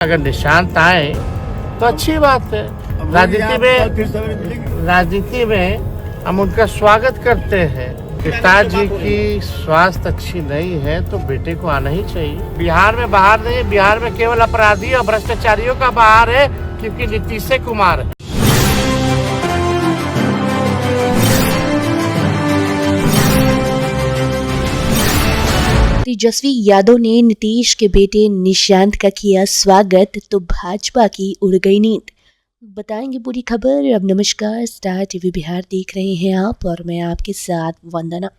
अगर निशांत आए तो अच्छी बात है। राजनीति में हम उनका स्वागत करते हैं। पिताजी की स्वास्थ्य अच्छी नहीं है तो बेटे को आना ही चाहिए। बिहार में बाहर नहीं, बिहार में केवल अपराधी और भ्रष्टाचारियों का बाहर है, क्योंकि नीतीश कुमार है। तेजस्वी यादव ने नीतीश के बेटे निशांत का किया स्वागत तो भाजपा की उड़ गई नींद। बताएंगे पूरी खबर। अब नमस्कार, स्टार टीवी बिहार देख रहे हैं आप और मैं आपके साथ वंदना।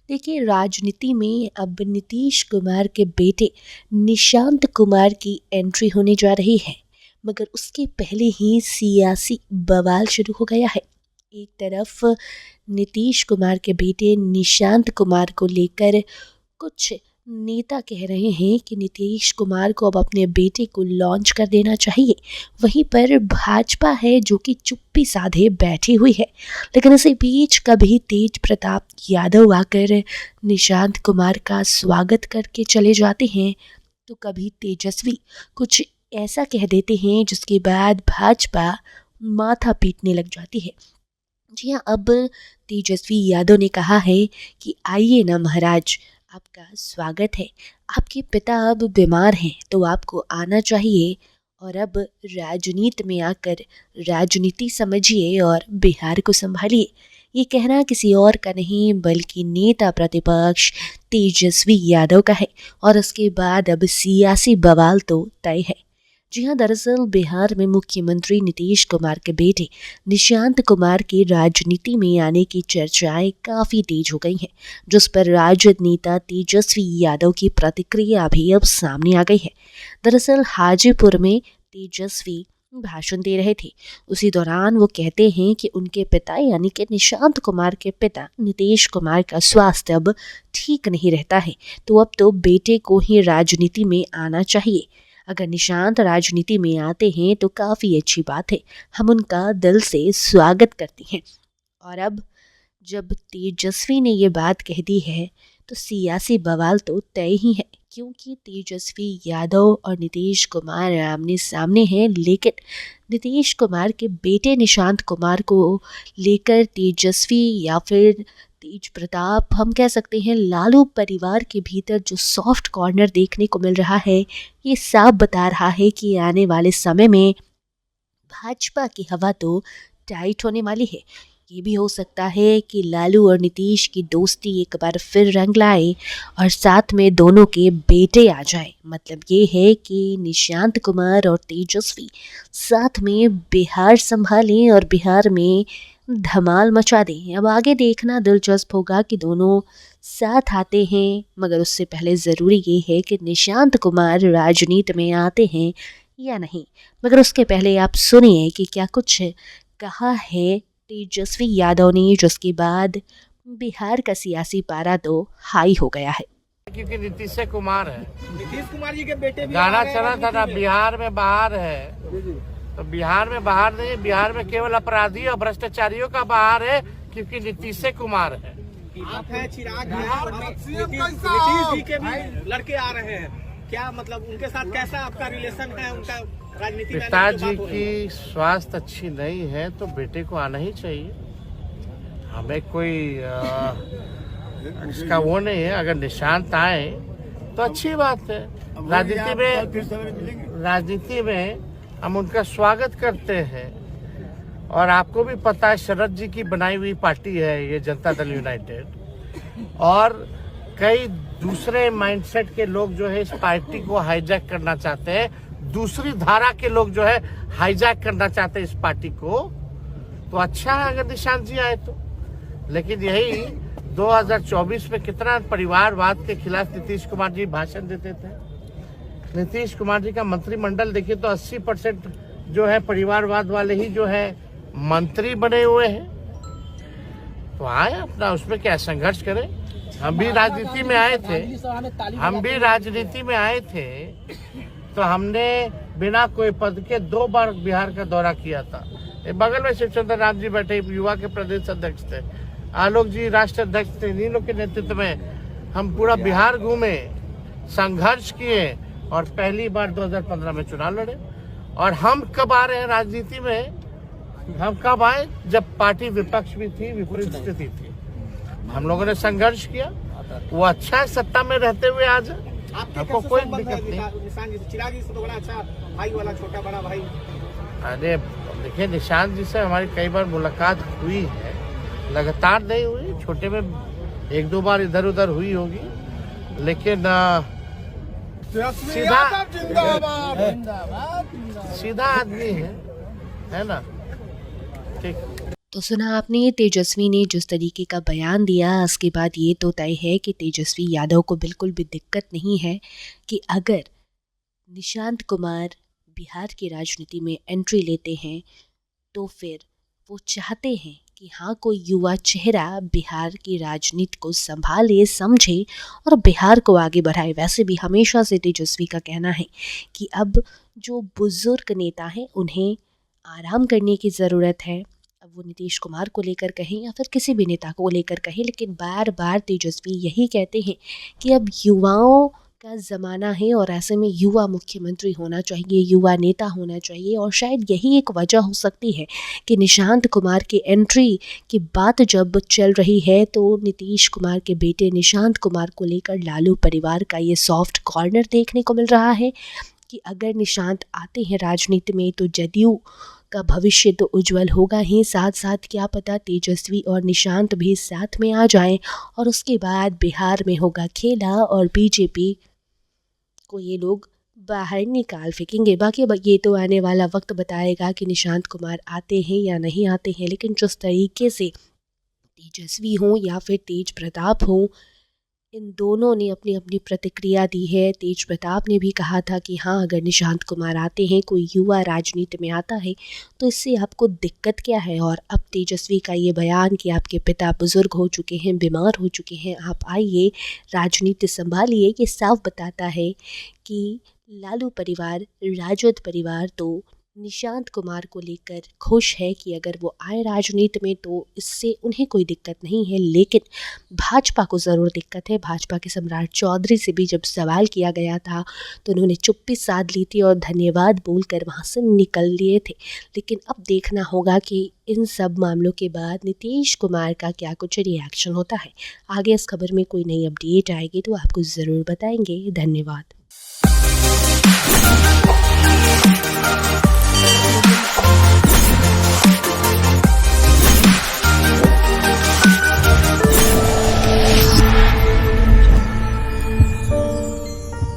देखिए, राजनीति में अब नीतीश कुमार के बेटे निशांत कुमार की एंट्री होने जा रही है, मगर उसके पहले ही सियासी बवाल शुरू हो गया है। एक तरफ नीतीश कुमार के बेटे निशांत कुमार को लेकर कुछ नेता कह रहे हैं कि नीतीश कुमार को अब अपने बेटे को लॉन्च कर देना चाहिए। वहीं पर भाजपा है जो कि चुप्पी साधे बैठी हुई है। लेकिन इसी बीच कभी तेज प्रताप यादव आकर निशांत कुमार का स्वागत करके चले जाते हैं, तो कभी तेजस्वी कुछ ऐसा कह देते हैं जिसके बाद भाजपा माथा पीटने लग जाती है। जी हाँ, अब तेजस्वी यादव ने कहा है कि आइए ना महाराज, आपका स्वागत है। आपके पिता अब बीमार हैं तो आपको आना चाहिए और अब राजनीति में आकर राजनीति समझिए और बिहार को संभालिए। ये कहना किसी और का नहीं बल्कि नेता प्रतिपक्ष तेजस्वी यादव का है। और उसके बाद अब सियासी बवाल तो तय है। जी हाँ, दरअसल बिहार में मुख्यमंत्री नीतीश कुमार के बेटे निशांत कुमार के राजनीति में आने की चर्चाएं काफ़ी तेज हो गई हैं, जिस पर राजद नेता तेजस्वी यादव की प्रतिक्रिया भी अब सामने आ गई है। दरअसल हाजीपुर में तेजस्वी भाषण दे रहे थे। उसी दौरान वो कहते हैं कि उनके पिता यानी कि निशांत कुमार के पिता नीतीश कुमार का स्वास्थ्य अब ठीक नहीं रहता है, तो अब तो बेटे को ही राजनीति में आना चाहिए। अगर निशांत राजनीति में आते हैं तो काफ़ी अच्छी बात है, हम उनका दिल से स्वागत करते हैं। और अब जब तेजस्वी ने ये बात कह दी है तो सियासी बवाल तो तय ही है, क्योंकि तेजस्वी यादव और नीतीश कुमार आमने सामने हैं। लेकिन नीतीश कुमार के बेटे निशांत कुमार को लेकर तेजस्वी या फिर तेज प्रताप, हम कह सकते हैं लालू परिवार के भीतर जो सॉफ्ट कॉर्नर देखने को मिल रहा है, ये साफ बता रहा है कि आने वाले समय में भाजपा की हवा तो टाइट होने वाली है। ये भी हो सकता है कि लालू और नीतीश की दोस्ती एक बार फिर रंग लाए और साथ में दोनों के बेटे आ जाए। मतलब ये है कि निशांत कुमार और तेजस्वी साथ में बिहार संभालें और बिहार में धमाल मचा दें। अब आगे देखना दिलचस्प होगा कि दोनों साथ आते हैं, मगर उससे पहले ज़रूरी ये है कि निशांत कुमार राजनीति में आते हैं या नहीं। मगर उसके पहले आप सुनिए कि क्या कुछ कहा है तेजस्वी यादव ने, जिसके बाद बिहार का सियासी पारा तो हाई हो गया है। क्योंकि नीतीश कुमार है, नीतीश कुमार जी के बेटे भी गाना चला था ना, बिहार में बाहर है तो बिहार में बाहर नहीं, बिहार में केवल अपराधी और भ्रष्टाचारियों का बाहर है, क्योंकि नीतीश कुमार है। आप हैं चिराग, नीतीश जी के भी लड़के आ रहे हैं, क्या मतलब उनके साथ कैसा आपका रिलेशन है? उनका राजनीति में पिताजी की स्वास्थ्य अच्छी नहीं है तो बेटे को आना ही चाहिए। हमें कोई इसका वो नहीं है। अगर निशांत आए तो अच्छी बात है। राजनीति में हम उनका स्वागत करते हैं। और आपको भी पता है शरद जी की बनाई हुई पार्टी है ये जनता दल यूनाइटेड, और कई दूसरे माइंडसेट के लोग जो है इस पार्टी को हाईजैक करना चाहते हैं। दूसरी धारा के लोग जो है हाईजैक करना चाहते हैं इस पार्टी को। तो अच्छा है अगर निशांत जी आए तो। लेकिन यही 2024 में कितना परिवारवाद के खिलाफ नीतीश कुमार जी भाषण देते थे। नीतीश कुमार जी का मंत्रिमंडल देखिए तो 80% जो है परिवारवाद वाले ही जो है मंत्री बने हुए हैं। तो आए अपना, उसमें क्या संघर्ष करें। हम भी राजनीति में आए थे तो हमने बिना कोई पद के 2 बार बिहार का दौरा किया था। बगल में शिवचंद्र राम जी बैठे युवा के प्रदेश अध्यक्ष थे, आलोक जी राष्ट्र अध्यक्ष थे। इन लोग के नेतृत्व में हम पूरा बिहार घूमे, संघर्ष किए, और पहली बार 2015 में चुनाव लड़े। और हम कब आ रहे हैं राजनीति में, हम कब आए जब पार्टी विपक्ष भी थी, विपरीत स्थिति थी, हम लोगों ने संघर्ष किया। वो अच्छा है सत्ता में रहते हुए आज आपको कोई दिक्कत नहीं। निशान जी से, चिराग जी से तो बड़ा अच्छा भाई वाला, छोटा बड़ा भाई। अरे देखिए, निशांत जी से हमारी कई बार मुलाकात हुई है, लगातार नहीं हुई, छोटे में 1-2 बार इधर उधर हुई होगी, लेकिन सीधा आदमी है ना। ठीक। तो सुना आपने तेजस्वी ने जिस तरीके का बयान दिया, उसके बाद ये तो तय है कि तेजस्वी यादव को बिल्कुल भी दिक्कत नहीं है कि अगर निशांत कुमार बिहार की राजनीति में एंट्री लेते हैं तो फिर वो चाहते हैं कि हाँ, कोई युवा चेहरा बिहार की राजनीति को संभाले, समझे और बिहार को आगे बढ़ाए। वैसे भी हमेशा से तेजस्वी का कहना है कि अब जो बुजुर्ग नेता हैं उन्हें आराम करने की ज़रूरत है। अब वो नीतीश कुमार को लेकर कहें या फिर किसी भी नेता को लेकर कहें, लेकिन बार बार तेजस्वी यही कहते हैं कि अब युवाओं का ज़माना है और ऐसे में युवा मुख्यमंत्री होना चाहिए, युवा नेता होना चाहिए। और शायद यही एक वजह हो सकती है कि निशांत कुमार की एंट्री की बात जब चल रही है तो नीतीश कुमार के बेटे निशांत कुमार को लेकर लालू परिवार का ये सॉफ्ट कॉर्नर देखने को मिल रहा है कि अगर निशांत आते हैं राजनीति में तो जदयू का भविष्य तो उज्जवल होगा ही, साथ साथ क्या पता तेजस्वी और निशांत भी साथ में आ जाएं और उसके बाद बिहार में होगा खेला और बीजेपी को ये लोग बाहर निकाल फेंकेंगे। बाकी ये तो आने वाला वक्त बताएगा कि निशांत कुमार आते हैं या नहीं आते हैं, लेकिन जिस तरीके से तेजस्वी हों या फिर तेज प्रताप हों, इन दोनों ने अपनी अपनी प्रतिक्रिया दी है। तेज प्रताप ने भी कहा था कि हाँ, अगर निशांत कुमार आते हैं, कोई युवा राजनीति में आता है तो इससे आपको दिक्कत क्या है। और अब तेजस्वी का ये बयान कि आपके पिता बुजुर्ग हो चुके हैं, बीमार हो चुके हैं, आप आइए राजनीति संभालिए, ये साफ बताता है कि लालू परिवार, राजद परिवार तो निशांत कुमार को लेकर खुश है कि अगर वो आए राजनीति में तो इससे उन्हें कोई दिक्कत नहीं है। लेकिन भाजपा को ज़रूर दिक्कत है। भाजपा के सम्राट चौधरी से भी जब सवाल किया गया था तो उन्होंने चुप्पी साध ली थी और धन्यवाद बोलकर वहाँ से निकल लिए थे। लेकिन अब देखना होगा कि इन सब मामलों के बाद नीतीश कुमार का क्या कुछ रिएक्शन होता है। आगे इस खबर में कोई नई अपडेट आएगी तो आपको ज़रूर बताएंगे। धन्यवाद।